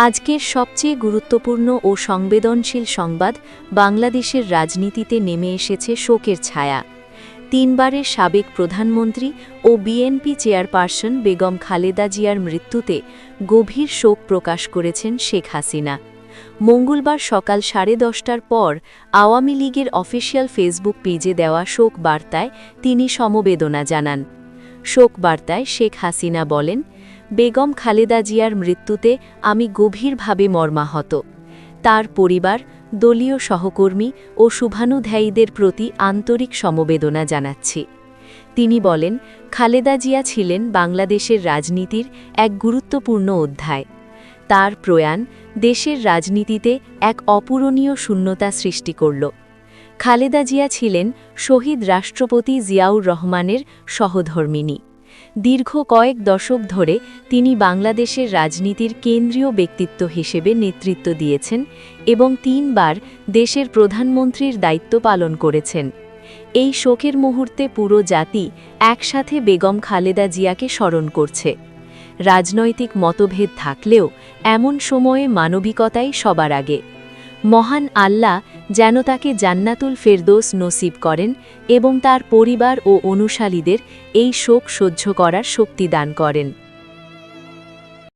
আজকের সবচেয়ে গুরুত্বপূর্ণ ও সংবেদনশীল সংবাদ, বাংলাদেশের রাজনীতিতে নেমে এসেছে শোকের ছায়া। তিনবারের সাবেক প্রধানমন্ত্রী ও বিএনপি চেয়ারপারসন বেগম খালেদা জিয়ার মৃত্যুতে গভীর শোক প্রকাশ করেছেন শেখ হাসিনা। মঙ্গলবার সকাল 10:30টার পর আওয়ামী লীগের অফিসিয়াল ফেসবুক পেজে দেওয়া শোক বার্তায় তিনি সমবেদনা জানান। শোক বার্তায় শেখ হাসিনা বলেন, বেগম খালেদা জিয়ার মৃত্যুতে আমি গভীরভাবে মর্মাহত। তার পরিবার, দলীয় সহকর্মী ও শুভানুধ্যায়ীদের প্রতি আন্তরিক সমবেদনা জানাচ্ছি। তিনি বলেন, খালেদা জিয়া ছিলেন বাংলাদেশের রাজনীতির এক গুরুত্বপূর্ণ অধ্যায়। তার প্রয়াণ দেশের রাজনীতিতে এক অপূরণীয় শূন্যতা সৃষ্টি করল। খালেদা জিয়া ছিলেন শহীদ রাষ্ট্রপতি জিয়াউর রহমানের সহধর্মিণী। দীর্ঘ কয়েক দশক ধরে তিনি বাংলাদেশের রাজনীতির কেন্দ্রীয় ব্যক্তিত্ব হিসেবে নেতৃত্ব দিয়েছেন এবং 3বার দেশের প্রধানমন্ত্রীর দায়িত্ব পালন করেছেন। এই শোকের মুহূর্তে পুরো জাতি একসাথে বেগম খালেদা জিয়াকে স্মরণ করছে। রাজনৈতিক মতভেদ থাকলেও এমন সময়ে মানবিকতাই সবার আগে। মহান আল্লাহ যেন তাকে জান্নাতুল ফেরদৌস নসিব করেন এবং তার পরিবার ও অনুসারীদের এই শোক সহ্য করার শক্তি দান করেন।